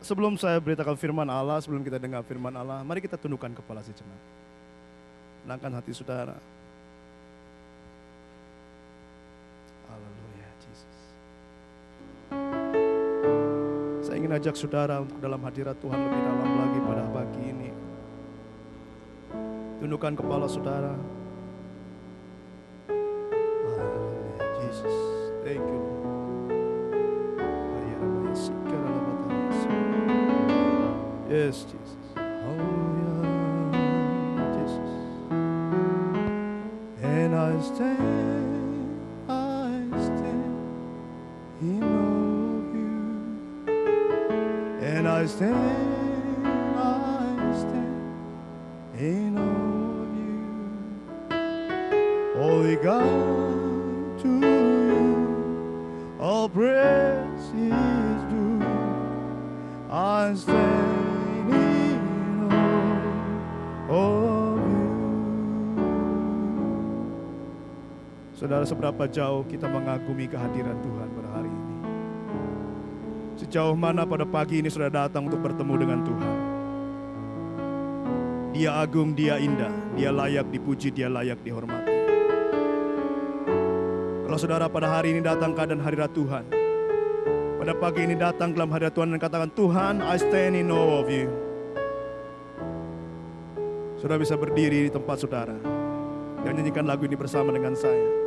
Sebelum saya beritakan firman Allah, sebelum kita dengar firman Allah, mari kita tundukkan kepala sejenak. Tenangkan hati saudara. Haleluya, Yesus. Saya ingin ajak saudara untuk dalam hadirat Tuhan lebih dalam lagi pada pagi ini. Tundukkan kepala saudara. Haleluya, Yesus. Thank you, Lord. Yes, Jesus. Hallelujah, Jesus. And I stand in awe of you. And I stand in awe of you. Holy God, to you all praise is due. I stand Saudara, seberapa jauh kita mengagumi kehadiran Tuhan pada hari ini? Sejauh mana pada pagi ini saudara datang untuk bertemu dengan Tuhan? Dia agung, Dia indah, Dia layak dipuji, Dia layak dihormati. Kalau saudara pada hari ini datang keadaan hadirat Tuhan, pada pagi ini datang dalam hadirat Tuhan dan katakan, Tuhan, I stand in awe of you. Saudara bisa berdiri di tempat saudara dan nyanyikan lagu ini bersama dengan saya.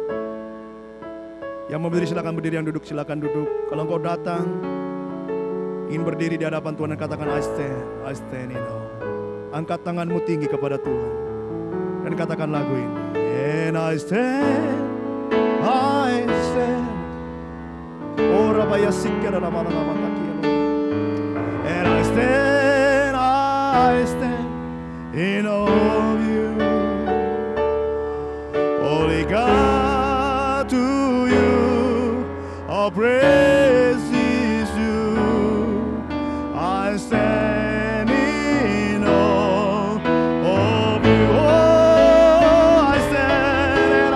Yang mau berdiri silakan berdiri, yang duduk silakan duduk. Kalau engkau datang ingin berdiri di hadapan Tuhan dan katakan I stand in awe. Angkat tanganmu tinggi kepada Tuhan dan katakan lagu ini. And I stand. Oh Rabaya Sikara lama-lama kaki. And I stand in awe of you. Holy God, to you all praise is due. I stand in awe of you. Oh, I stand,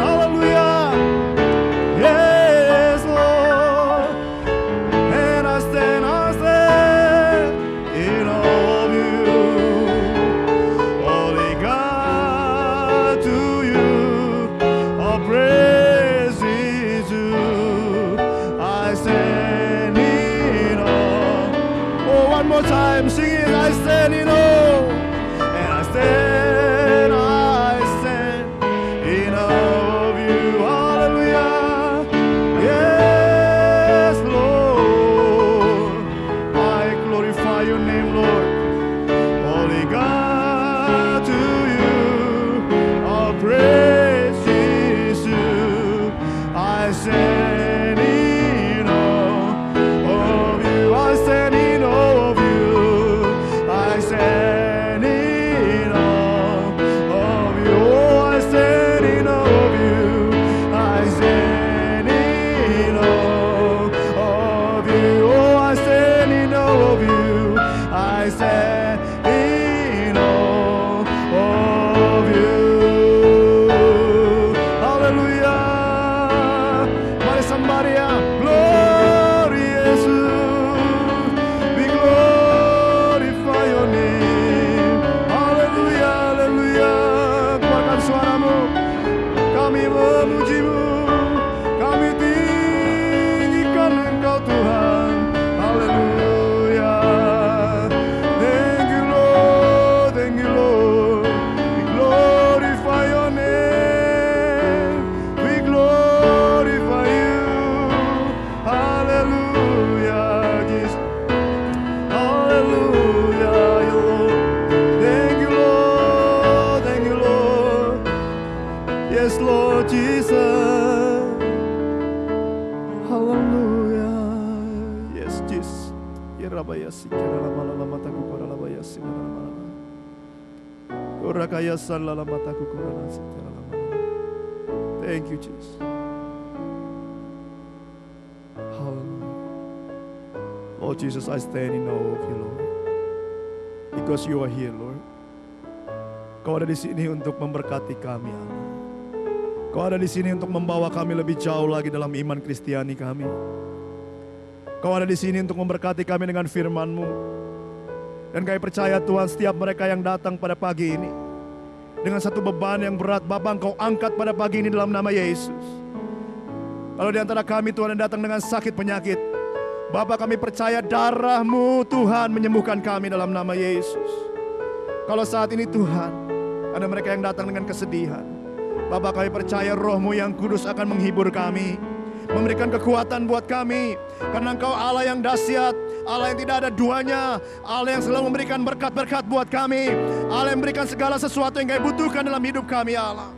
hallelujah. Yes, Lord. And I stand in awe of you. Holy God, to you all praise is due. I stand in awe. Oh, one more time, sing it. I stand in awe. And I stand in awe of you. Hallelujah. Yes, Lord. I glorify your name, Lord. Holy God, to you all praise is due. I stand in awe of you. I stand in awe of you. I stand in awe of you. Oh, I stand in awe of you. I stand in awe of you. Oh, I stand in awe of you. I stand in awe of you. Hallelujah. Mari somebody glory Jesus. We glorify your name. Hallelujah, hallelujah. Keluarkan suaramu. Kami memujimu. Kami tinggikan Engkau Tuhan. Hallelujah. Thank you Lord, thank you Lord. We glorify your name. We glorify you. Hallelujah, Jesus. Hallelujah, you Lord. Thank you Lord, thank you Lord. Yes Lord Jesus. Hallelujah. Yes Jesus. Irabaya sikara lama-lama taku kora labaya sikara lama-lama. Urakaya sallalama taku kora sikara lama-lama. Thank you Jesus. Hallelujah. Lord Jesus, I stand in awe of you, Lord. Because you are here, Lord. Kau ada di sini untuk memberkati kami, Allah. Kau ada di sini untuk membawa kami lebih jauh lagi dalam iman Kristiani kami. Kau ada di sini untuk memberkati kami dengan firman-Mu. Dan kami percaya Tuhan, setiap mereka yang datang pada pagi ini dengan satu beban yang berat, Bapa, Engkau angkat pada pagi ini dalam nama Yesus. Kalau di antara kami Tuhan yang datang dengan sakit penyakit, Bapa, kami percaya darah-Mu Tuhan menyembuhkan kami dalam nama Yesus. Kalau saat ini Tuhan, ada mereka yang datang dengan kesedihan, Bapa, kami percaya Roh-Mu yang kudus akan menghibur kami, memberikan kekuatan buat kami. Karena Engkau Allah yang dahsyat, Allah yang tidak ada duanya, Allah yang selalu memberikan berkat-berkat buat kami, Allah yang memberikan segala sesuatu yang kami butuhkan dalam hidup kami, Allah.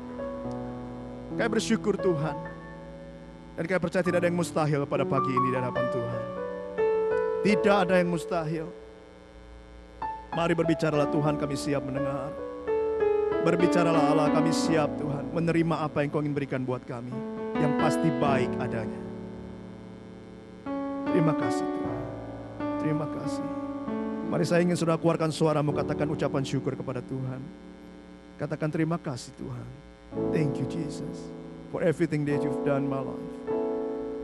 Kami bersyukur Tuhan, dan kami percaya tidak ada yang mustahil pada pagi ini di hadapan Tuhan. Tidak ada yang mustahil. Mari berbicaralah Tuhan, kami siap mendengar. Berbicaralah Allah, kami siap Tuhan menerima apa yang Kau ingin berikan buat kami, yang pasti baik adanya. Terima kasih Tuhan. Terima kasih. Mari saya ingin saudara keluarkan suaramu, katakan ucapan syukur kepada Tuhan. Katakan terima kasih Tuhan. Thank you Jesus for everything that you've done in my life.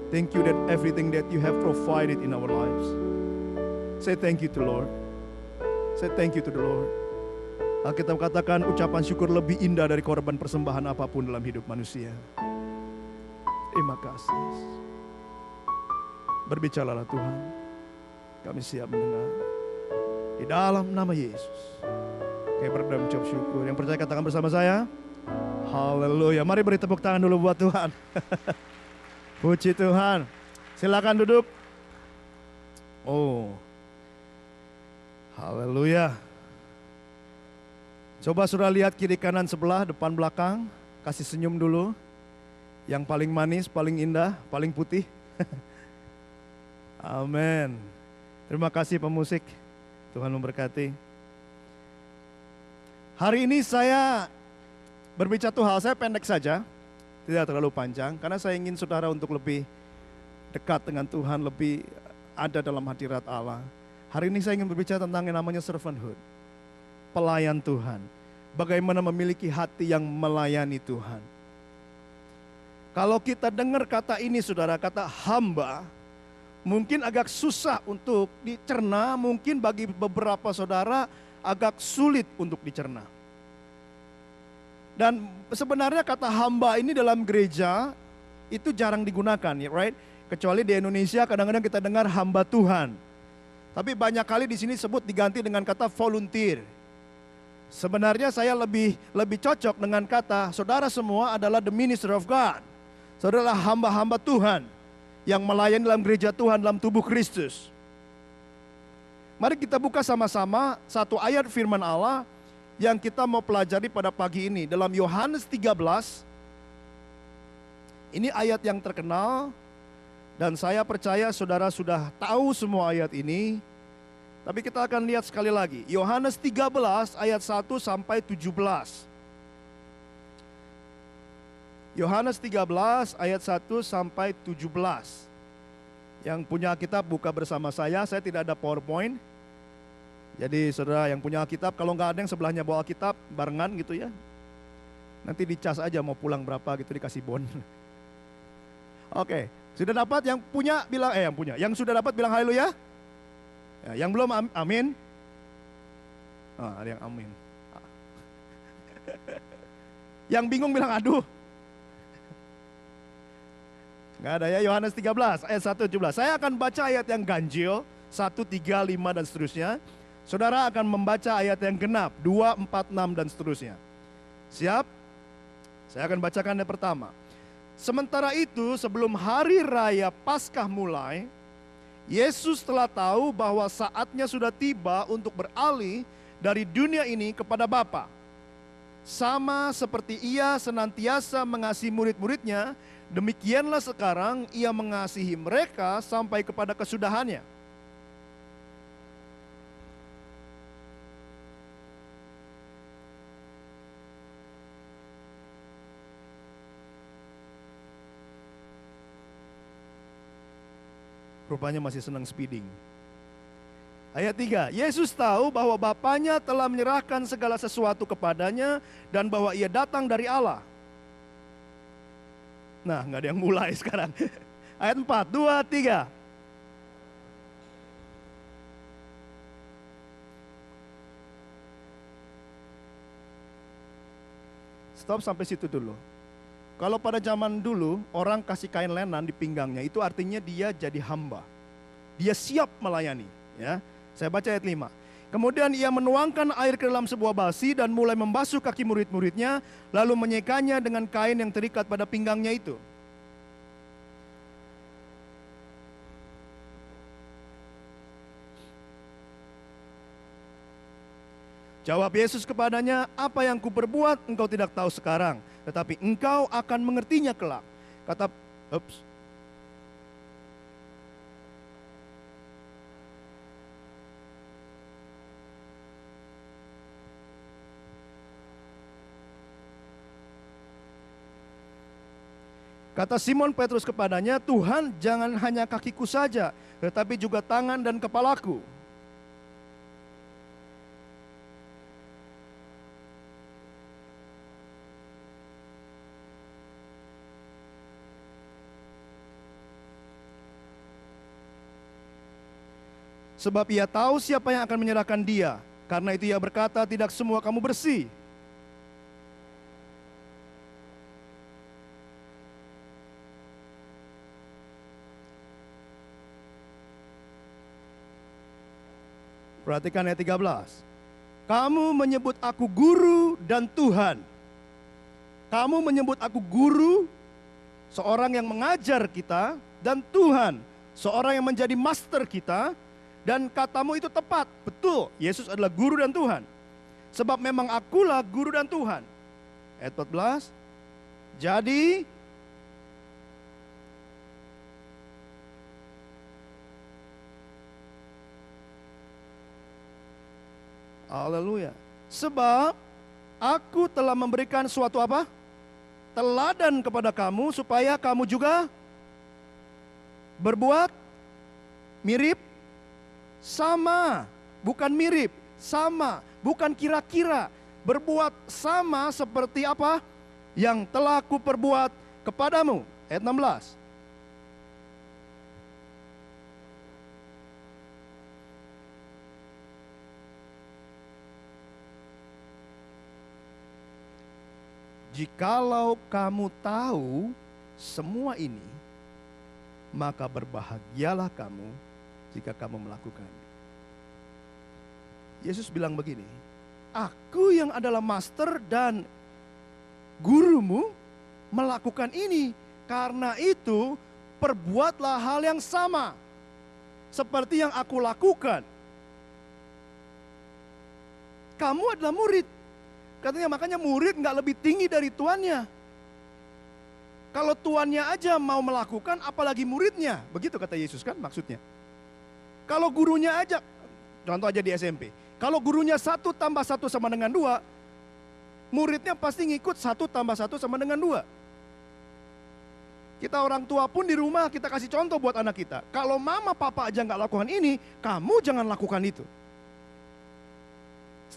Thank you that everything that you have provided in our lives. Say thank you to Lord. Say thank you to the Lord. Alkitab katakan ucapan syukur lebih indah dari korban persembahan apapun dalam hidup manusia. Terima kasih. Berbicaralah Tuhan. Kami siap mendengar. Di dalam nama Yesus. Kami berdoa mengucap syukur. Yang percaya katakan bersama saya. Haleluya. Mari beri tepuk tangan dulu buat Tuhan. Puji Tuhan. Silakan duduk. Oh. Haleluya. Coba saudara lihat kiri kanan sebelah, depan belakang. Kasih senyum dulu. Yang paling manis, paling indah, paling putih. Amin. Terima kasih pemusik. Tuhan memberkati. Hari ini saya berbicara tuh hal, saya pendek saja. Tidak terlalu panjang, karena saya ingin saudara untuk lebih dekat dengan Tuhan, lebih ada dalam hadirat Allah. Hari ini saya ingin berbicara tentang yang namanya servanthood. Pelayan Tuhan. Bagaimana memiliki hati yang melayani Tuhan. Kalau kita dengar kata ini saudara, kata hamba, mungkin agak susah untuk dicerna, mungkin bagi beberapa saudara agak sulit untuk dicerna. Dan sebenarnya kata hamba ini dalam gereja itu jarang digunakan, ya, right? Kecuali di Indonesia kadang-kadang kita dengar hamba Tuhan. Tapi banyak kali di sini sebut diganti dengan kata volunteer. Sebenarnya saya lebih cocok dengan kata saudara semua adalah the minister of God. Saudara adalah hamba-hamba Tuhan yang melayani dalam gereja Tuhan dalam tubuh Kristus. Mari kita buka sama-sama satu ayat firman Allah yang kita mau pelajari pada pagi ini dalam Yohanes 13. Ini ayat yang terkenal dan saya percaya saudara sudah tahu semua ayat ini. Tapi kita akan lihat sekali lagi. Yohanes 13 ayat 1 sampai 17. Yohanes 13 ayat 1 sampai 17. Yang punya kitab buka bersama saya tidak ada PowerPoint. Jadi saudara yang punya Alkitab, kalau nggak ada yang sebelahnya bawa Alkitab barengan gitu ya. Nanti dicas aja mau pulang berapa gitu, dikasih bon. Oke, sudah dapat yang punya bilang yang sudah dapat bilang haleluya. Ya, yang belum amin. Ada yang amin. Yang bingung bilang aduh. Nggak ada ya. Yohanes 13 ayat 1 17. Saya akan baca ayat yang ganjil 1, 3, 5 dan seterusnya. Saudara akan membaca ayat yang genap 2, 4, 6 dan seterusnya. Siap? Saya akan bacakan yang pertama. Sementara itu sebelum hari raya Paskah mulai, Yesus telah tahu bahwa saatnya sudah tiba untuk beralih dari dunia ini kepada Bapa. Sama seperti Ia senantiasa mengasihi murid-muridnya, demikianlah sekarang Ia mengasihi mereka sampai kepada kesudahannya. Rupanya masih senang speeding. Ayat 3, Yesus tahu bahwa Bapanya telah menyerahkan segala sesuatu kepadanya dan bahwa Ia datang dari Allah. Nah, nggak ada yang mulai sekarang. Ayat 4, 2, 3. Stop sampai situ dulu. Kalau pada zaman dulu orang kasih kain lenan di pinggangnya, itu artinya dia jadi hamba. Dia siap melayani, ya. Saya baca ayat 5. Kemudian ia menuangkan air ke dalam sebuah basi dan mulai membasuh kaki murid-muridnya, lalu menyekanya dengan kain yang terikat pada pinggangnya itu. Jawab Yesus kepadanya, apa yang kuperbuat engkau tidak tahu sekarang, tetapi engkau akan mengertinya kelak. Kata Simon Petrus kepadanya, Tuhan, jangan hanya kakiku saja, tetapi juga tangan dan kepalaku. Sebab ia tahu siapa yang akan menyerahkan dia. Karena itu ia berkata, tidak semua kamu bersih. Perhatikan ayat 13. Kamu menyebut aku guru dan Tuhan. Kamu menyebut aku guru, seorang yang mengajar kita, dan Tuhan, seorang yang menjadi master kita. Dan katamu itu tepat, betul, Yesus adalah guru dan Tuhan. Sebab memang akulah guru dan Tuhan. Ayat 14. Jadi haleluya. Sebab aku telah memberikan suatu apa? Teladan kepada kamu supaya kamu juga berbuat mirip. Sama, bukan mirip, sama, bukan kira-kira. Berbuat sama seperti apa yang telah kuperbuat kepadamu. Ayat 16. Jikalau kamu tahu semua ini, maka berbahagialah kamu jika kamu melakukannya. Yesus bilang begini, aku yang adalah master dan gurumu melakukan ini. Karena itu perbuatlah hal yang sama seperti yang aku lakukan. Kamu adalah murid. Katanya makanya murid gak lebih tinggi dari tuannya. Kalau tuannya aja mau melakukan, apalagi muridnya. Begitu kata Yesus kan maksudnya. Kalau gurunya aja, contoh aja di SMP. Kalau gurunya 1 tambah 1 sama dengan 2, muridnya pasti ngikut 1 tambah 1 sama dengan 2. Kita orang tua pun di rumah kita kasih contoh buat anak kita. Kalau mama papa aja nggak lakukan ini, kamu jangan lakukan itu.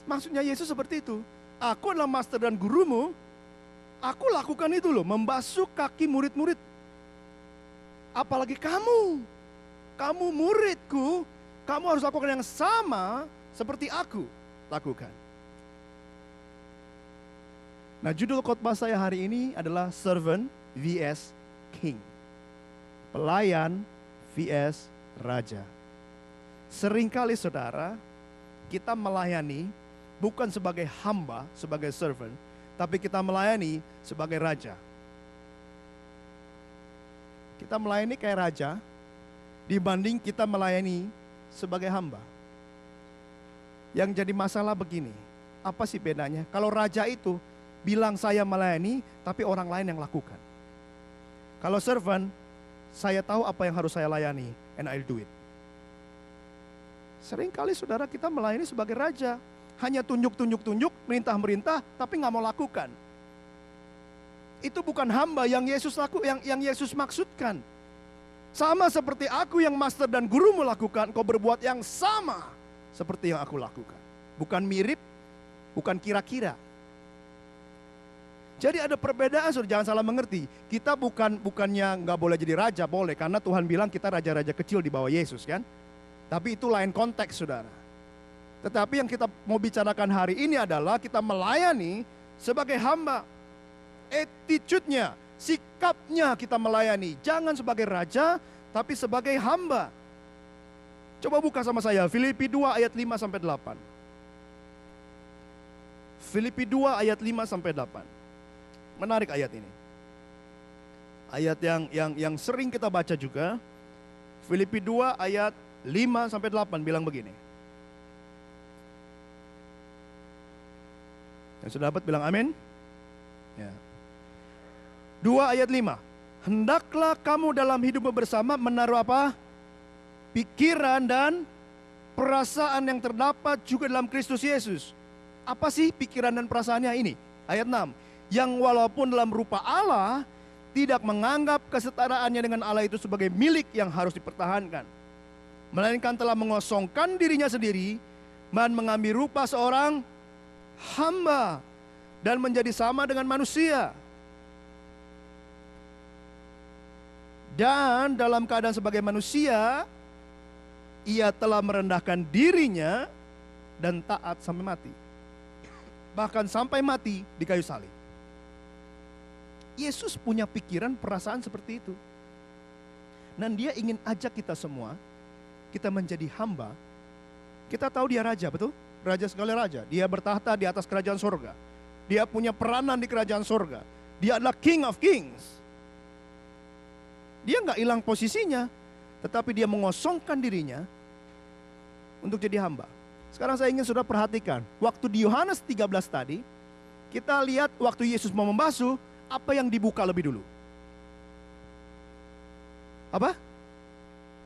Maksudnya Yesus seperti itu. Aku adalah master dan gurumu, aku lakukan itu loh, membasuh kaki murid-murid. Apalagi kamu. Kamu muridku, kamu harus lakukan yang sama seperti aku lakukan. Nah, judul khotbah saya hari ini adalah Servant vs King. Pelayan vs Raja. Seringkali saudara, kita melayani bukan sebagai hamba, sebagai servant, tapi kita melayani sebagai raja. Kita melayani kayak raja, dibanding kita melayani sebagai hamba. Yang jadi masalah begini, apa sih bedanya? Kalau raja itu bilang saya melayani, tapi orang lain yang lakukan. Kalau servant, saya tahu apa yang harus saya layani, and I'll do it. Seringkali saudara kita melayani sebagai raja, hanya tunjuk, merintah, tapi nggak mau lakukan. Itu bukan hamba yang Yesus yang Yesus maksudkan. Sama seperti aku yang master dan guru melakukan, kau berbuat yang sama seperti yang aku lakukan. Bukan mirip, bukan kira-kira. Jadi ada perbedaan, saudara, jangan salah mengerti. Kita bukannya nggak boleh jadi raja, boleh. Karena Tuhan bilang kita raja-raja kecil di bawah Yesus kan. Tapi itu lain konteks saudara. Tetapi yang kita mau bicarakan hari ini adalah kita melayani sebagai hamba. attitude-nya, sikapnya kita melayani. Jangan sebagai raja, tapi sebagai hamba. Coba buka sama saya, Filipi 2 ayat 5 sampai 8. Filipi 2 ayat 5 sampai 8. Menarik ayat ini. Ayat yang sering kita baca juga. Filipi 2 ayat 5 sampai 8 bilang begini. Yang sudah dapat bilang amin? Ya. 2 ayat 5. Hendaklah kamu dalam hidup bersama menaruh apa? Pikiran dan perasaan yang terdapat juga dalam Kristus Yesus. Apa sih pikiran dan perasaannya ini? Ayat 6. Yang walaupun dalam rupa Allah, tidak menganggap kesetaraannya dengan Allah itu sebagai milik yang harus dipertahankan. Melainkan telah mengosongkan dirinya sendiri dan mengambil rupa seorang hamba dan menjadi sama dengan manusia. Dan dalam keadaan sebagai manusia, ia telah merendahkan dirinya dan taat sampai mati. Bahkan sampai mati di kayu salib. Yesus punya pikiran, perasaan seperti itu. Dan dia ingin ajak kita semua, kita menjadi hamba. Kita tahu dia raja, betul? Raja segala raja. Dia bertahta di atas kerajaan sorga. Dia punya peranan di kerajaan sorga. Dia adalah King of Kings. Dia nggak hilang posisinya, tetapi dia mengosongkan dirinya untuk jadi hamba. Sekarang saya ingin saudara perhatikan, waktu di Yohanes 13 tadi, kita lihat waktu Yesus mau membasuh, apa yang dibuka lebih dulu? Apa?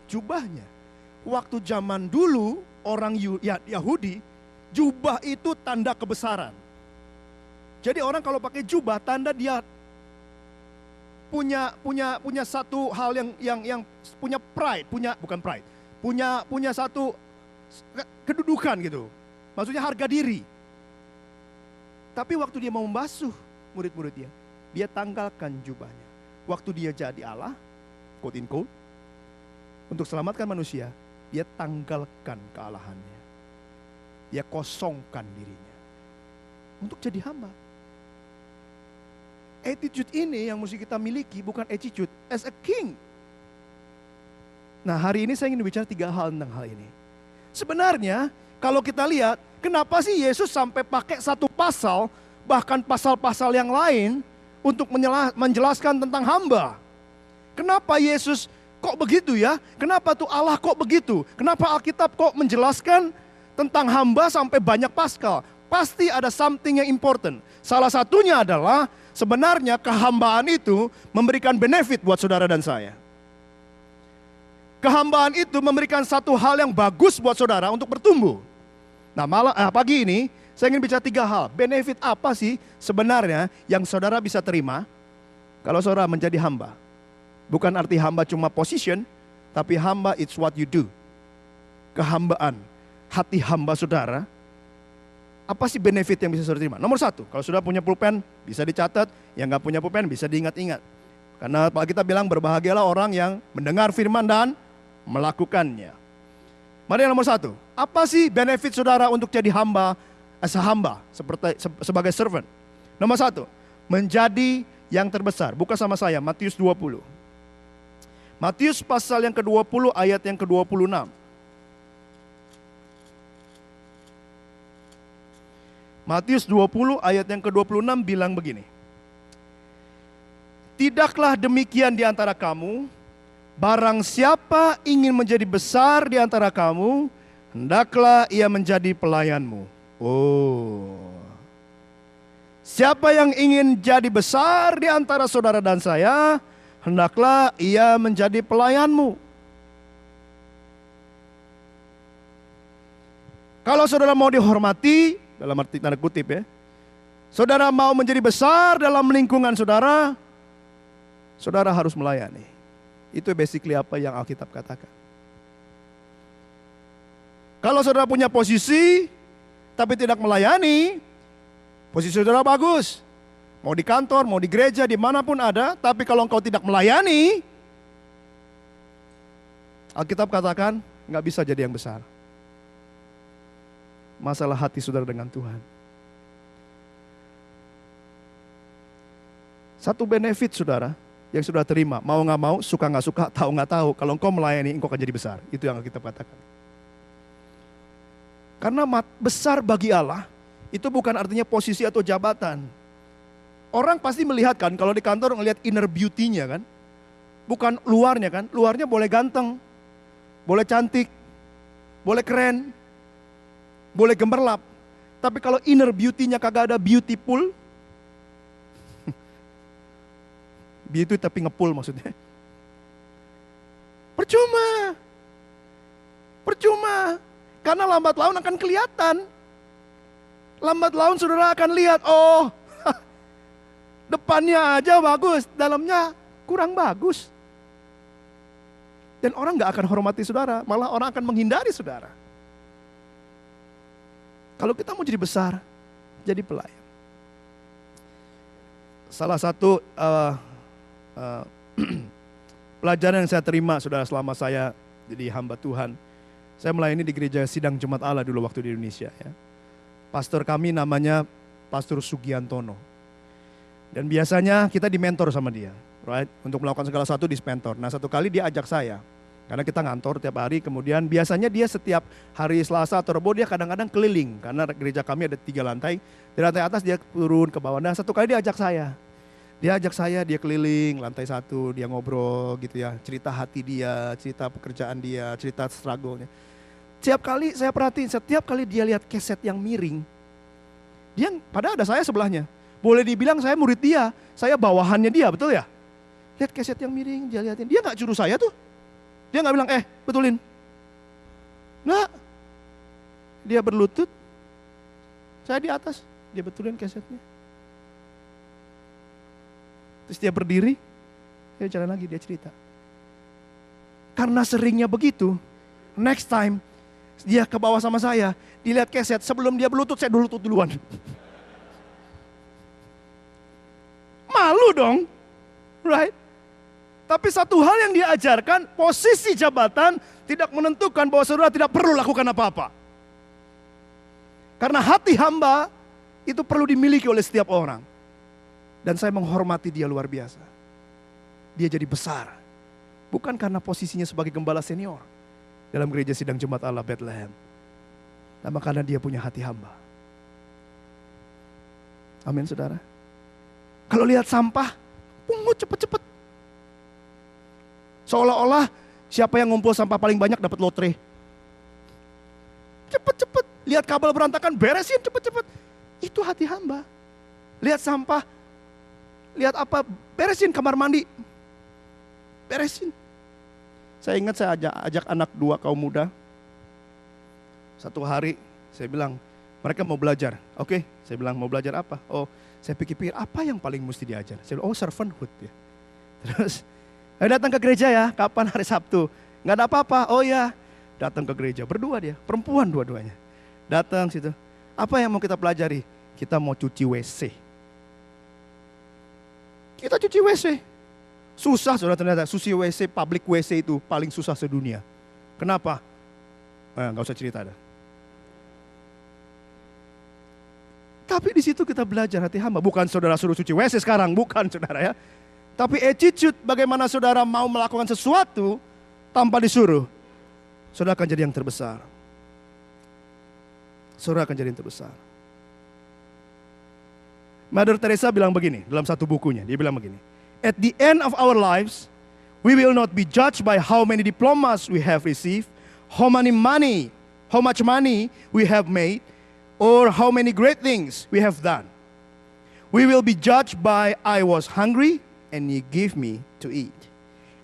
Jubahnya. Waktu zaman dulu, orang Yahudi, jubah itu tanda kebesaran. Jadi orang kalau pakai jubah, tanda dia punya satu hal yang punya pride, punya satu kedudukan gitu. Maksudnya harga diri. Tapi waktu dia mau membasuh murid-muridnya, dia tanggalkan jubahnya. Waktu dia jadi Allah, quote in quote, untuk selamatkan manusia, dia tanggalkan kealahannya. Dia kosongkan dirinya untuk jadi hamba. Attitude ini yang mesti kita miliki, bukan attitude as a king. Nah, hari ini saya ingin bicara 3 hal tentang hal ini. Sebenarnya kalau kita lihat, kenapa sih Yesus sampai pakai satu pasal, bahkan pasal-pasal yang lain untuk menjelaskan tentang hamba? Kenapa Yesus kok begitu ya? Kenapa tuh Allah kok begitu? Kenapa Alkitab kok menjelaskan tentang hamba sampai banyak pasal? Pasti ada something yang important. Salah satunya adalah sebenarnya kehambaan itu memberikan benefit buat saudara dan saya. Kehambaan itu memberikan satu hal yang bagus buat saudara untuk bertumbuh. Nah, pagi ini saya ingin bicara 3 hal. Benefit apa sih sebenarnya yang saudara bisa terima kalau saudara menjadi hamba? Bukan arti hamba cuma position, tapi hamba it's what you do. Kehambaan, hati hamba saudara. Apa sih benefit yang bisa saudara terima? Nomor 1, kalau sudah punya pulpen bisa dicatat, yang gak punya pulpen bisa diingat-ingat. Karena kita bilang berbahagialah orang yang mendengar firman dan melakukannya. Mari yang nomor 1, apa sih benefit saudara untuk jadi hamba, sebagai servant? Nomor 1, menjadi yang terbesar. Buka sama saya, Matius 20. Matius pasal yang ke-20 ayat yang ke-26. Matius 20 ayat yang ke-26 bilang begini. Tidaklah demikian di antara kamu, barang siapa ingin menjadi besar di antara kamu, hendaklah ia menjadi pelayanmu. Oh. Siapa yang ingin jadi besar di antara saudara dan saya, hendaklah ia menjadi pelayanmu. Kalau saudara mau dihormati, dalam arti tanda kutip ya, saudara mau menjadi besar dalam lingkungan saudara, saudara harus melayani. Itu basically apa yang Alkitab katakan. Kalau saudara punya posisi, tapi tidak melayani, posisi saudara bagus. Mau di kantor, mau di gereja, dimanapun ada, tapi kalau engkau tidak melayani, Alkitab katakan nggak bisa jadi yang besar. Masalah hati saudara dengan Tuhan. Satu benefit saudara yang sudah terima, mau nggak mau, suka nggak suka, tahu nggak tahu, kalau engkau melayani, engkau akan jadi besar. Itu yang kita katakan. Karena besar bagi Allah, itu bukan artinya posisi atau jabatan. Orang pasti melihat kan, kalau di kantor ngelihat inner beauty-nya kan. Bukan luarnya kan, luarnya boleh ganteng, boleh cantik, boleh keren, boleh gemerlap. Tapi kalau inner beauty-nya kagak ada beautiful, beauty tapi ngepul maksudnya. Percuma. Percuma. Karena lambat laun akan kelihatan. Lambat laun saudara akan lihat, oh depannya aja bagus, dalamnya kurang bagus. Dan orang gak akan hormati saudara, malah orang akan menghindari saudara. Kalau kita mau jadi besar, jadi pelayan. Salah satu pelajaran yang saya terima saudara selama saya jadi hamba Tuhan. Saya melayani di gereja Sidang Jemaat Allah dulu waktu di Indonesia. Ya. Pastor kami namanya Pastor Sugiantono. Dan biasanya kita dimentor sama dia. Right? Untuk melakukan segala sesuatu dispentor. Nah satu kali dia ajak saya. Karena kita ngantor tiap hari, kemudian biasanya dia setiap hari Selasa atau Rebo dia kadang-kadang keliling. Karena gereja kami ada 3 lantai. Di lantai atas dia turun ke bawah. Nah satu kali dia ajak saya. Dia keliling lantai 1, dia ngobrol gitu ya. Cerita hati dia, cerita pekerjaan dia, cerita struggle-nya. Setiap kali saya perhatiin, setiap kali dia lihat keset yang miring. Padahal ada saya sebelahnya. Boleh dibilang saya murid dia, saya bawahannya dia, betul ya? Lihat keset yang miring, dia liatin. Dia gak juru saya tuh. Dia gak bilang, betulin. Nggak. Dia berlutut. Saya di atas, dia betulin kesetnya. Terus dia berdiri, dia jalan lagi, dia cerita. Karena seringnya begitu, next time dia ke bawah sama saya, dilihat keset, sebelum dia berlutut, saya berlutut duluan. Malu dong, right? Tapi satu hal yang dia ajarkan, posisi jabatan tidak menentukan bahwa saudara tidak perlu lakukan apa-apa. Karena hati hamba itu perlu dimiliki oleh setiap orang. Dan saya menghormati dia luar biasa. Dia jadi besar. Bukan karena posisinya sebagai gembala senior dalam gereja Sidang Jemaat Allah Bethlehem. Tapi karena dia punya hati hamba. Amin saudara. Kalau lihat sampah, pungut cepet-cepet. Seolah-olah siapa yang ngumpul sampah paling banyak dapat lotre. Cepet-cepet. Lihat kabel berantakan, beresin cepet-cepet. Itu hati hamba. Lihat sampah, lihat apa, beresin kamar mandi. Beresin. Saya ingat saya ajak anak 2 kaum muda. Satu hari saya bilang, mereka mau belajar. Oke, saya bilang mau belajar apa? Oh, saya pikir-pikir apa yang paling mesti diajar? Saya bilang, servanthood ya. Terus, datang ke gereja ya, kapan? Hari Sabtu. Nggak ada apa-apa, oh ya. Datang ke gereja, berdua dia, perempuan dua-duanya. Datang situ, apa yang mau kita pelajari? Kita mau cuci WC. Kita cuci WC. Susah saudara ternyata, suci WC, public WC itu paling susah sedunia. Kenapa? Nggak usah cerita dah. Tapi di situ kita belajar hati hamba. Bukan saudara suruh cuci WC sekarang, bukan saudara ya. Tapi attitude bagaimana saudara mau melakukan sesuatu tanpa disuruh. Saudara akan jadi yang terbesar. Saudara akan jadi yang terbesar. Mother Teresa bilang begini dalam satu bukunya. Dia bilang begini. At the end of our lives, we will not be judged by how many diplomas we have received, how much money we have made, or how many great things we have done. We will be judged by I was hungry and you gave me to eat.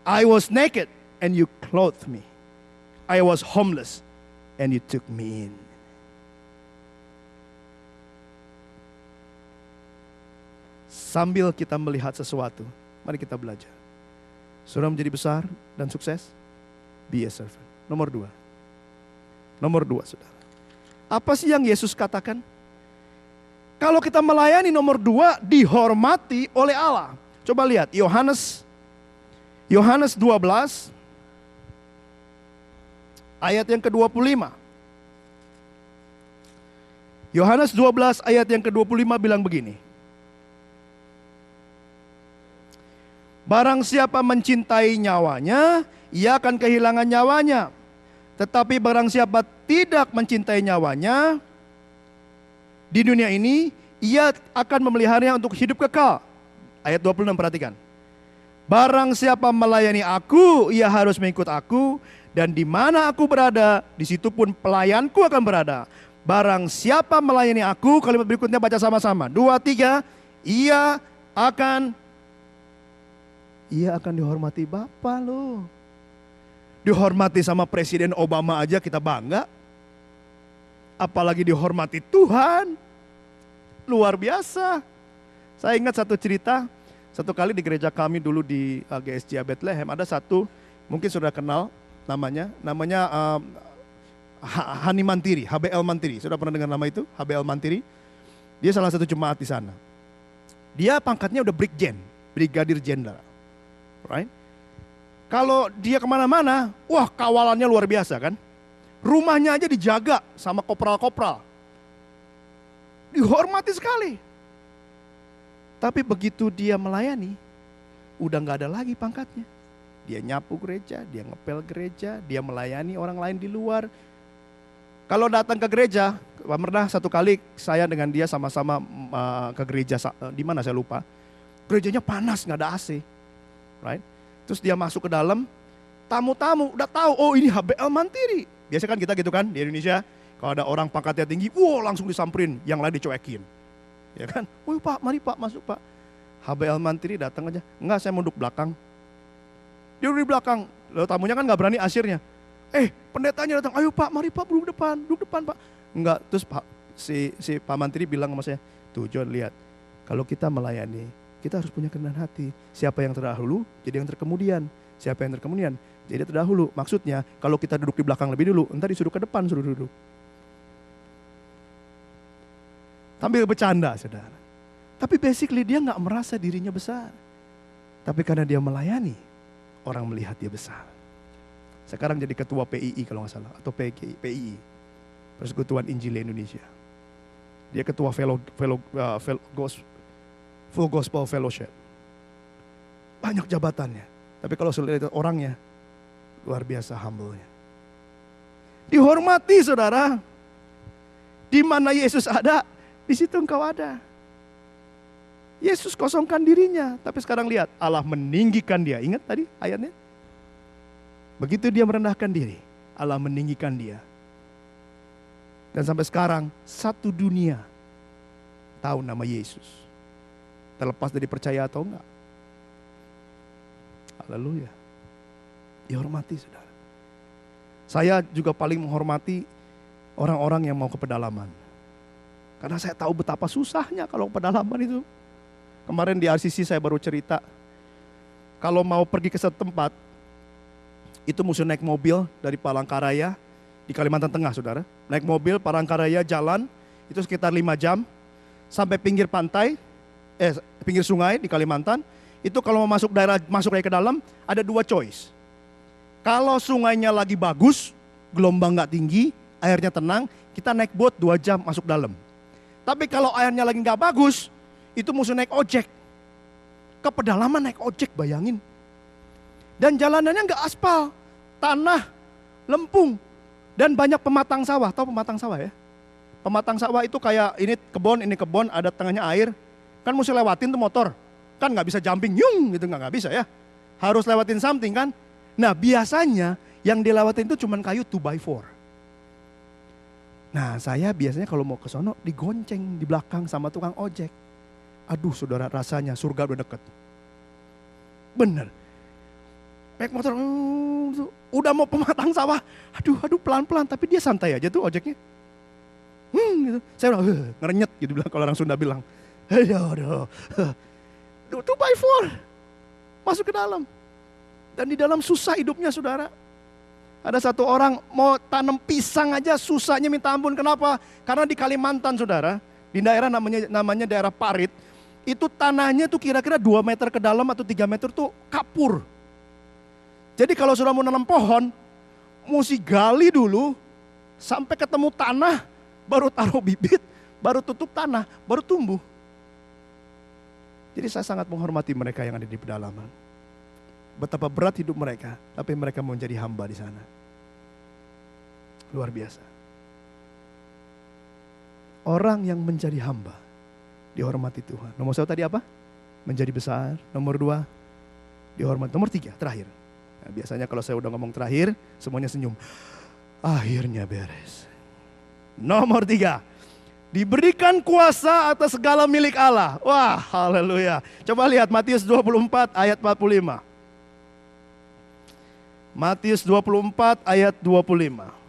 I was naked and you clothed me. I was homeless and you took me in. Sambil kita melihat sesuatu, mari kita belajar. Saudara menjadi besar dan sukses, be a servant. Nomor 2. Nomor 2 saudara. Apa sih yang Yesus katakan? Kalau kita melayani nomor 2, dihormati oleh Allah. Coba lihat Yohanes 12 ayat yang ke-25. Yohanes 12 ayat yang ke-25 bilang begini. Barang siapa mencintai nyawanya, ia akan kehilangan nyawanya. Tetapi barang siapa tidak mencintai nyawanya di dunia ini, ia akan memeliharanya untuk hidup kekal. Ayat 26 perhatikan. Barang siapa melayani aku, ia harus mengikut aku, dan di mana aku berada, di situ pun pelayanku akan berada. Barang siapa melayani aku, kalimat berikutnya baca sama-sama. 2, 3, ia akan dihormati Bapa loh. Dihormati sama Presiden Obama aja kita bangga. Apalagi dihormati Tuhan. Luar biasa. Saya ingat satu cerita. Satu kali di gereja kami dulu di GSJ Bethlehem, ada satu, mungkin sudah kenal namanya Hani Mantiri, HBL Mantiri. Sudah pernah dengar nama itu? HBL Mantiri. Dia salah satu jemaat di sana. Dia pangkatnya udah Brigadir Jenderal. Right? Kalau dia kemana-mana, wah kawalannya luar biasa kan. Rumahnya aja dijaga sama kopral-kopral. Dihormati sekali. Tapi begitu dia melayani, udah gak ada lagi pangkatnya. Dia nyapu gereja, dia ngepel gereja, dia melayani orang lain di luar. Kalau datang ke gereja, pernah satu kali saya dengan dia sama-sama ke gereja, di mana saya lupa. Gerejanya panas, gak ada AC. Right? Terus dia masuk ke dalam, tamu-tamu udah tahu, oh ini HBL Mantiri. Biasa kan kita gitu kan di Indonesia, kalau ada orang pangkatnya tinggi, wow langsung disamperin, yang lain dicuekin. Ya kan, woi Pak, mari Pak, masuk Pak. HBL Mantiri datang aja, enggak saya mau duduk belakang. Dia duduk di belakang, lalu tamunya kan gak berani asirnya. Pendetanya datang, ayo Pak, mari Pak, duduk depan Pak. Enggak, terus Pak, si Pak Mantiri bilang sama saya, tuh John lihat, kalau kita melayani, kita harus punya kerendahan hati. Siapa yang terdahulu, jadi yang terkemudian. Siapa yang terkemudian, jadi terdahulu. Maksudnya, kalau kita duduk di belakang lebih dulu, entar disuruh ke depan, suruh duduk. Sambil bercanda saudara. Tapi basically dia gak merasa dirinya besar. Tapi karena dia melayani, orang melihat dia besar. Sekarang jadi ketua PII kalau gak salah. Atau PII. Persekutuan Injil Indonesia. Dia ketua Full Gospel Fellowship. Banyak jabatannya. Tapi kalau sudah lihat orangnya, luar biasa humble-nya. Dihormati saudara. Di mana Yesus ada, di situ engkau ada. Yesus kosongkan dirinya, tapi sekarang lihat Allah meninggikan dia. Ingat tadi ayatnya? Begitu dia merendahkan diri, Allah meninggikan dia. Dan sampai sekarang satu dunia tahu nama Yesus. Terlepas dari percaya atau enggak. Haleluya. Dihormati saudara. Saya juga paling menghormati orang-orang yang mau ke pedalaman. Karena saya tahu betapa susahnya kalau pedalaman itu. Kemarin di RCC saya baru cerita. Kalau mau pergi ke satu tempat, itu mesti naik mobil dari Palangkaraya di Kalimantan Tengah saudara. Naik mobil Palangkaraya jalan, itu sekitar 5 jam. Sampai pinggir pantai, pinggir sungai di Kalimantan. Itu kalau mau masuk daerah, masuk ke dalam, ada 2 choice. Kalau sungainya lagi bagus, gelombang gak tinggi, airnya tenang, kita naik boat 2 jam masuk dalam. Tapi kalau airnya lagi gak bagus, itu mesti naik ojek. Ke pedalaman naik ojek, bayangin. Dan jalanannya gak aspal, tanah, lempung. Dan banyak pematang sawah, tahu pematang sawah ya? Pematang sawah itu kayak ini kebon, ada tengahnya air. Kan mesti lewatin tuh motor. Kan gak bisa jumping, yung gitu, gak bisa ya. Harus lewatin something kan. Nah biasanya yang dilewatin itu cuma kayu 2x4. Nah saya biasanya kalau mau ke sono digonceng di belakang sama tukang ojek. Aduh saudara, rasanya surga udah deket. Bener. Naik motor, udah mau pematang sawah. Aduh pelan-pelan, tapi dia santai aja tuh ojeknya. Gitu. Saya udah ngerenyet gitu bilang, kalau orang Sunda bilang. Aduh. 2x4. Masuk ke dalam. Dan di dalam susah hidupnya saudara. Ada satu orang mau tanam pisang aja susahnya minta ampun. Kenapa? Karena di Kalimantan saudara, di daerah namanya daerah Parit, itu tanahnya tuh kira-kira 2 meter ke dalam atau 3 meter tuh kapur. Jadi kalau sudah mau nanam pohon, mesti gali dulu sampai ketemu tanah, baru taruh bibit, baru tutup tanah, baru tumbuh. Jadi saya sangat menghormati mereka yang ada di pedalaman. betapa berat hidup mereka, tapi mereka mau jadi hamba di sana. Luar biasa. Orang yang menjadi hamba dihormati Tuhan. Nomor 1 tadi apa? Menjadi besar. Nomor 2, dihormati. Nomor 3, terakhir. Nah, biasanya kalau saya udah ngomong terakhir, semuanya senyum. Akhirnya beres. Nomor 3, diberikan kuasa atas segala milik Allah. Wah, haleluya. Coba lihat Matius 24 ayat 45. Matius 24 ayat 25.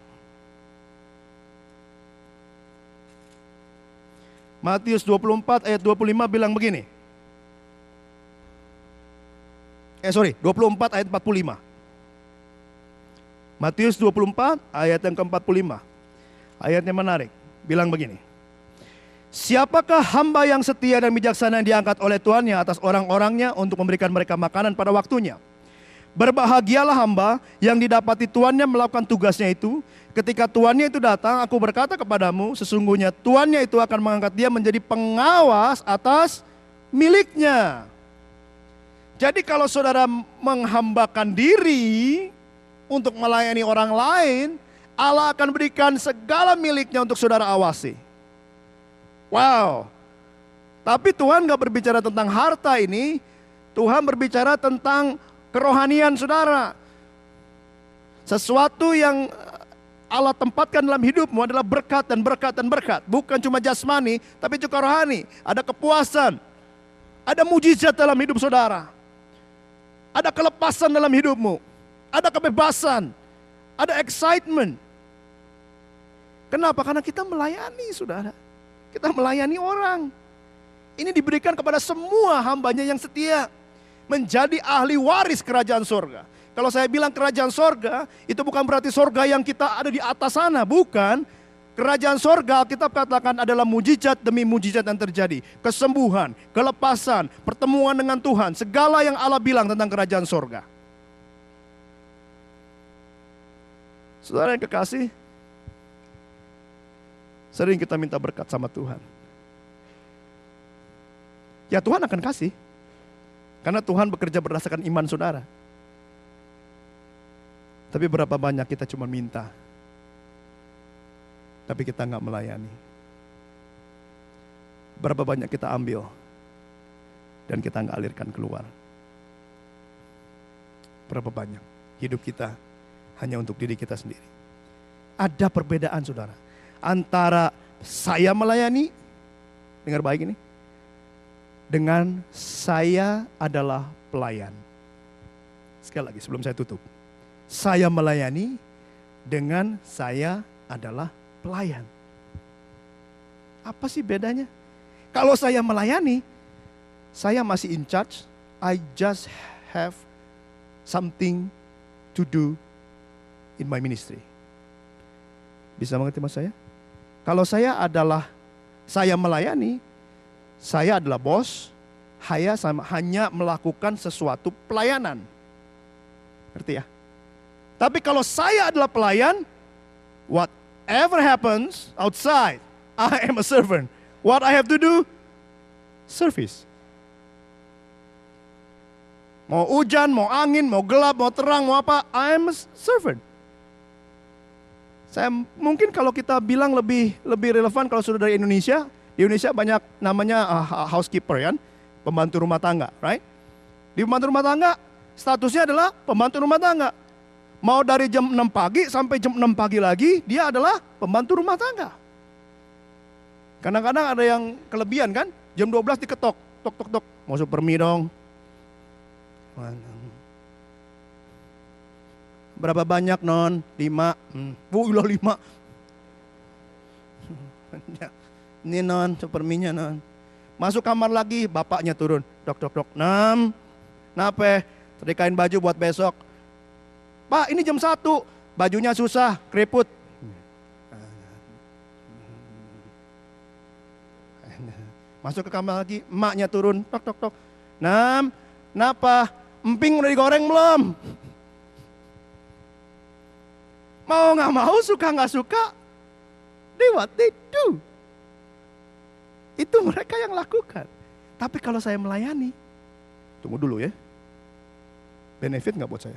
Matius 24 ayat 25 bilang begini. 24 ayat 45. Matius 24 ayat yang ke-45. Ayatnya menarik. Bilang begini. Siapakah hamba yang setia dan bijaksana yang diangkat oleh tuannya atas orang-orangnya untuk memberikan mereka makanan pada waktunya? Berbahagialah hamba yang didapati tuannya melakukan tugasnya itu. Ketika tuannya itu datang, aku berkata kepadamu, sesungguhnya tuannya itu akan mengangkat dia menjadi pengawas atas miliknya. Jadi kalau saudara menghambakan diri untuk melayani orang lain, Allah akan berikan segala miliknya untuk saudara awasi. Wow. Tapi Tuhan gak berbicara tentang harta ini, Tuhan berbicara tentang kerohanian saudara. Sesuatu yang Allah tempatkan dalam hidupmu adalah berkat dan berkat dan berkat. Bukan cuma jasmani, tapi juga rohani. Ada kepuasan, ada mujizat dalam hidup saudara. Ada kelepasan dalam hidupmu, ada kebebasan, ada excitement. Kenapa? Karena kita melayani saudara. Kita melayani orang. Ini diberikan kepada semua hambanya yang setia. Menjadi ahli waris kerajaan sorga. Kalau saya bilang kerajaan sorga, itu bukan berarti sorga yang kita ada di atas sana. Bukan. Kerajaan sorga kita katakan adalah mujizat demi mujizat yang terjadi. Kesembuhan, kelepasan, pertemuan dengan Tuhan. Segala yang Allah bilang tentang kerajaan sorga. Saudara yang kekasih, sering kita minta berkat sama Tuhan. Ya Tuhan akan kasih. Karena Tuhan bekerja berdasarkan iman saudara. Tapi berapa banyak kita cuma minta, tapi kita nggak melayani. Berapa banyak kita ambil, dan kita nggak alirkan keluar. Berapa banyak hidup kita hanya untuk diri kita sendiri. Ada perbedaan saudara, antara saya melayani, dengar baik ini, dengan saya adalah pelayan. Sekali lagi sebelum saya tutup. Saya melayani dengan saya adalah pelayan. Apa sih bedanya? Kalau saya melayani, saya masih in charge. I just have something to do in my ministry. Bisa mengerti mas saya? Kalau saya melayani, saya adalah bos, saya hanya melakukan sesuatu pelayanan. Ngerti ya? Tapi kalau saya adalah pelayan, whatever happens outside, I am a servant. What I have to do? Service. Mau hujan, mau angin, mau gelap, mau terang, mau apa, I am a servant. Saya mungkin kalau kita bilang lebih relevan kalau sudah dari Indonesia, di Indonesia banyak namanya housekeeper kan, pembantu rumah tangga, right? Di pembantu rumah tangga, statusnya adalah pembantu rumah tangga. Mau dari jam 6 pagi sampai jam 6 pagi lagi, dia adalah pembantu rumah tangga. Kadang-kadang ada yang kelebihan kan, jam 12 diketok, tok tok tok, mau super mie dong. Berapa banyak non? 5. Ulah 5. Ini non, super mie-nya non. Masuk kamar lagi, bapaknya turun. Dok dok dok. 6. Nape? Tadi kain baju buat besok. Pak, ini jam 1. Bajunya susah, keriput. Masuk ke kamar lagi, emaknya turun. Tok tok tok. 6. Napa? Emping udah digoreng belum? Mau gak mau, suka gak suka, what they do. Itu mereka yang lakukan. Tapi kalau saya melayani, tunggu dulu ya. benefit nggak buat saya?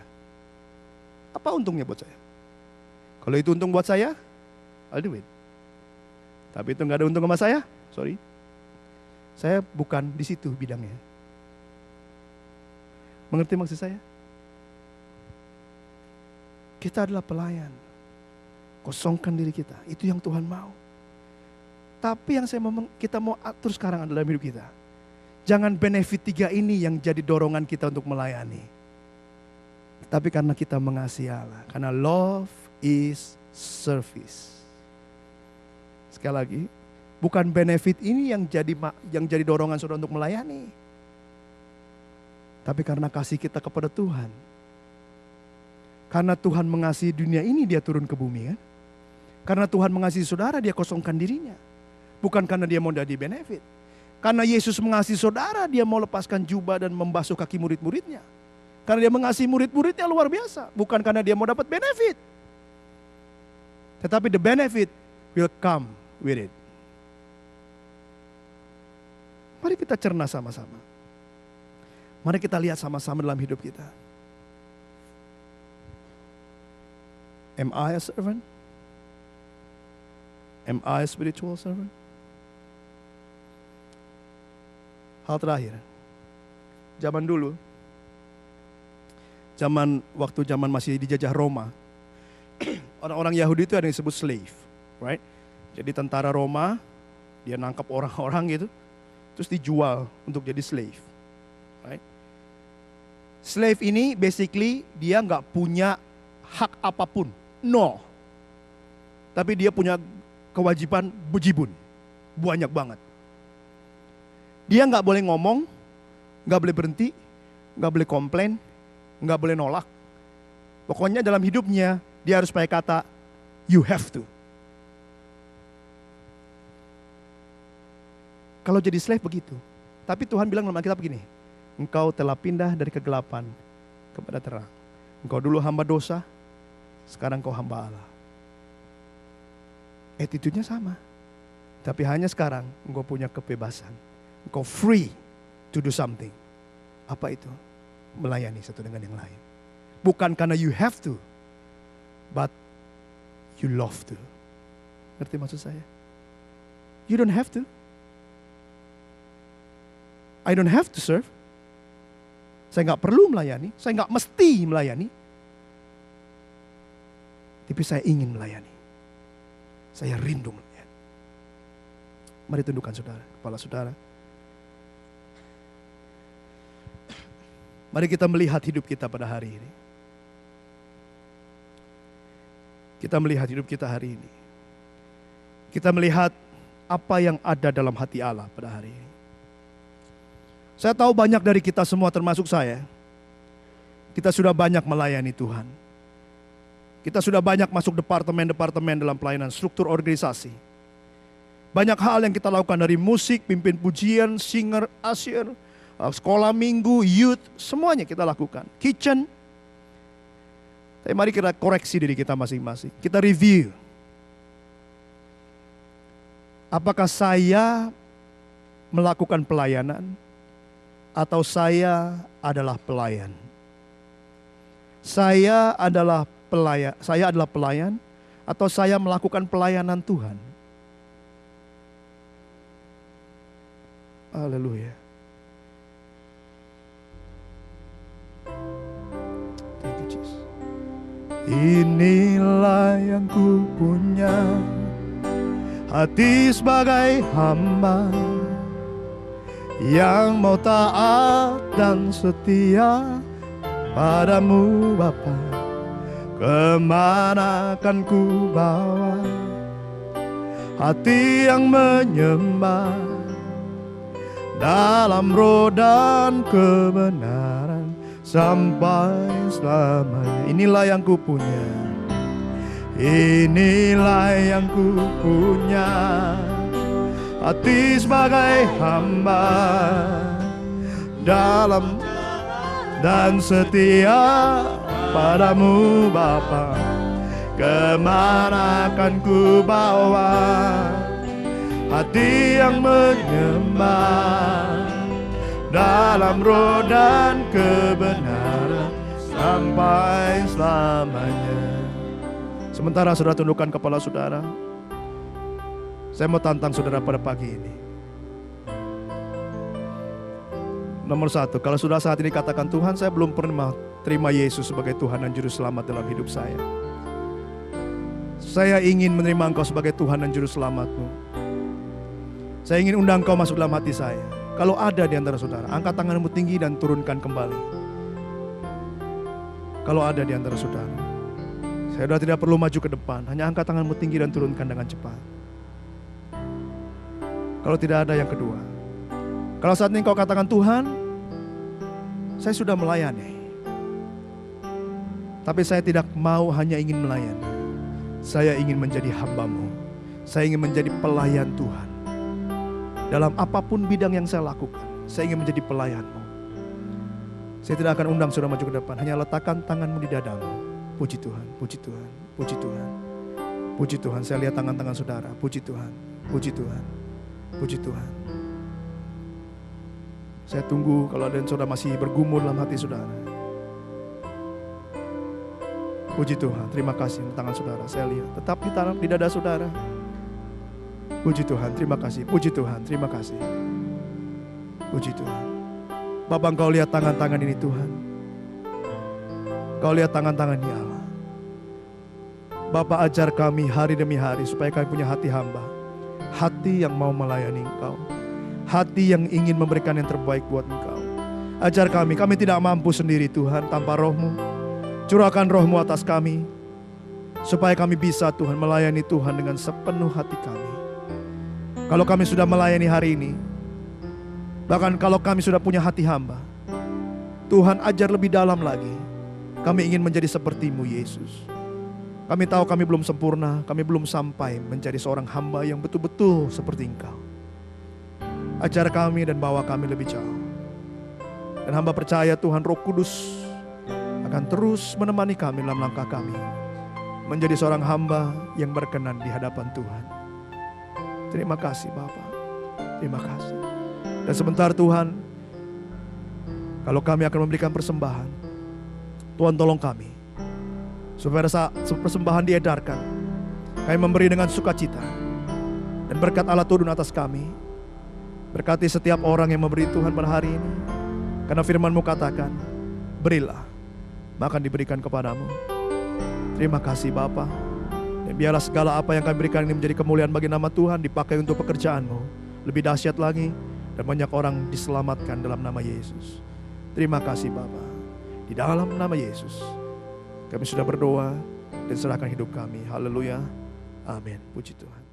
Apa untungnya buat saya? Kalau itu untung buat saya, I'll do it. Tapi itu nggak ada untung sama saya, sorry. Saya bukan di situ bidangnya. Mengerti maksud saya? Kita adalah pelayan. Kosongkan diri kita, itu yang Tuhan mau. Tapi yang kita mau atur sekarang adalah hidup kita. Jangan benefit 3 ini yang jadi dorongan kita untuk melayani. Tapi karena kita mengasihi Allah. Karena love is service. Sekali lagi, bukan benefit ini yang jadi dorongan saudara untuk melayani. Tapi karena kasih kita kepada Tuhan. Karena Tuhan mengasihi dunia ini, dia turun ke bumi kan. Karena Tuhan mengasihi saudara, dia kosongkan dirinya. Bukan karena dia mau jadi benefit. Karena Yesus mengasihi saudara, dia mau lepaskan jubah dan membasuh kaki murid-muridnya. Karena dia mengasihi murid-muridnya luar biasa. Bukan karena dia mau dapat benefit. Tetapi the benefit will come with it. Mari kita cerna sama-sama. Mari kita lihat sama-sama dalam hidup kita. Am I a servant? Am I a spiritual servant? Hal terakhir, zaman dulu, waktu zaman masih dijajah Roma, orang-orang Yahudi itu ada yang disebut slave, right? Jadi tentara Roma, dia nangkap orang-orang gitu, terus dijual untuk jadi slave, right? Slave ini basically dia nggak punya hak apapun, no. Tapi dia punya kewajiban bejibun, banyak banget. Dia nggak boleh ngomong, nggak boleh berhenti, nggak boleh komplain, nggak boleh nolak. Pokoknya dalam hidupnya dia harus pakai kata you have to. Kalau jadi slave begitu. Tapi Tuhan bilang dalam Alkitab begini, engkau telah pindah dari kegelapan kepada terang. Engkau dulu hamba dosa, sekarang engkau hamba Allah. Attitude-nya sama. Tapi hanya sekarang engkau punya kebebasan. Engkau free to do something. Apa itu? Melayani satu dengan yang lain. Bukan karena you have to, but you love to. Ngerti maksud saya? You don't have to. I don't have to serve. Saya nggak perlu melayani. Saya nggak mesti melayani. Tapi saya ingin melayani. Saya rindu melayani. Mari tundukkan saudara, kepala saudara. Mari kita melihat hidup kita pada hari ini. Kita melihat hidup kita hari ini. Kita melihat apa yang ada dalam hati Allah pada hari ini. Saya tahu banyak dari kita semua termasuk saya. Kita sudah banyak melayani Tuhan. Kita sudah banyak masuk departemen-departemen dalam pelayanan, struktur organisasi. Banyak hal yang kita lakukan dari musik, pimpin pujian, singer, usher, sekolah minggu, youth, semuanya kita lakukan. Kitchen. Tapi mari kita koreksi diri kita masing-masing. Kita review. Apakah saya melakukan pelayanan atau saya adalah pelayan? Saya adalah pelayan atau saya melakukan pelayanan Tuhan? Haleluya. Inilah yang ku punya, hati sebagai hamba yang mau taat dan setia padamu Bapa. Kemana akan ku bawa hati yang menyembah dalam roh dan kebenaran sampai selamanya. Inilah yang ku punya. Inilah yang ku punya, hati sebagai hamba dalam dan setia padamu Bapa. Kemana akan ku bawa hati yang menyembah dalam roh dan kebenaran sampai selamanya. Sementara saudara tundukkan kepala saudara, saya mau tantang saudara pada pagi ini. Nomor satu, kalau sudah saat ini katakan, Tuhan, saya belum pernah terima Yesus sebagai Tuhan dan Juru Selamat dalam hidup saya. Saya ingin menerima Engkau sebagai Tuhan dan Juru Selamat-Mu. Saya ingin undang Engkau masuk dalam hati saya. Kalau ada di antara saudara, angkat tanganmu tinggi dan turunkan kembali. Kalau ada di antara saudara, saya sudah tidak perlu maju ke depan, hanya angkat tanganmu tinggi dan turunkan dengan cepat. Kalau tidak ada yang kedua, kalau saat ini kau katakan, Tuhan, saya sudah melayani, tapi saya tidak mau hanya ingin melayani. Saya ingin menjadi hamba-Mu. Saya ingin menjadi pelayan Tuhan. Dalam apapun bidang yang saya lakukan, saya ingin menjadi pelayan-Mu. Saya tidak akan undang saudara maju ke depan, hanya letakkan tanganmu di dadamu. Puji Tuhan, puji Tuhan, puji Tuhan. Puji Tuhan, saya lihat tangan-tangan saudara. Puji Tuhan, puji Tuhan, puji Tuhan. Saya tunggu kalau ada yang saudara masih bergumul dalam hati saudara. Puji Tuhan, terima kasih tangan saudara. Saya lihat tetap di dada saudara. Puji Tuhan, terima kasih. Puji Tuhan, terima kasih. Puji Tuhan. Bapak, Engkau lihat tangan-tangan ini Tuhan. Engkau lihat tangan-tangan ini Allah. Bapak, ajar kami hari demi hari supaya kami punya hati hamba. Hati yang mau melayani Engkau. Hati yang ingin memberikan yang terbaik buat Engkau. Ajar kami tidak mampu sendiri Tuhan tanpa Roh-Mu. Curahkan Roh-Mu atas kami, supaya kami bisa Tuhan melayani Tuhan dengan sepenuh hati kami. Kalau kami sudah melayani hari ini, bahkan kalau kami sudah punya hati hamba, Tuhan ajar lebih dalam lagi. Kami ingin menjadi seperti-Mu Yesus. Kami tahu kami belum sempurna, kami belum sampai menjadi seorang hamba yang betul-betul seperti Engkau. Ajar kami dan bawa kami lebih jauh. Dan hamba percaya Tuhan Roh Kudus akan terus menemani kami dalam langkah kami. Menjadi seorang hamba yang berkenan di hadapan Tuhan. Terima kasih Bapak. Terima kasih. Dan sebentar Tuhan, kalau kami akan memberikan persembahan, Tuhan tolong kami. Supaya saat persembahan diedarkan, kami memberi dengan sukacita. Dan berkat Allah turun atas kami. Berkati setiap orang yang memberi Tuhan pada hari ini. Karena firman-Mu katakan, berilah, maka diberikan kepadamu. Terima kasih Bapa. Dan biarlah segala apa yang kami berikan ini menjadi kemuliaan bagi nama Tuhan, dipakai untuk pekerjaan-Mu. Lebih dahsyat lagi, dan banyak orang diselamatkan dalam nama Yesus. Terima kasih Bapa. Di dalam nama Yesus, kami sudah berdoa dan serahkan hidup kami. Haleluya. Amin. Puji Tuhan.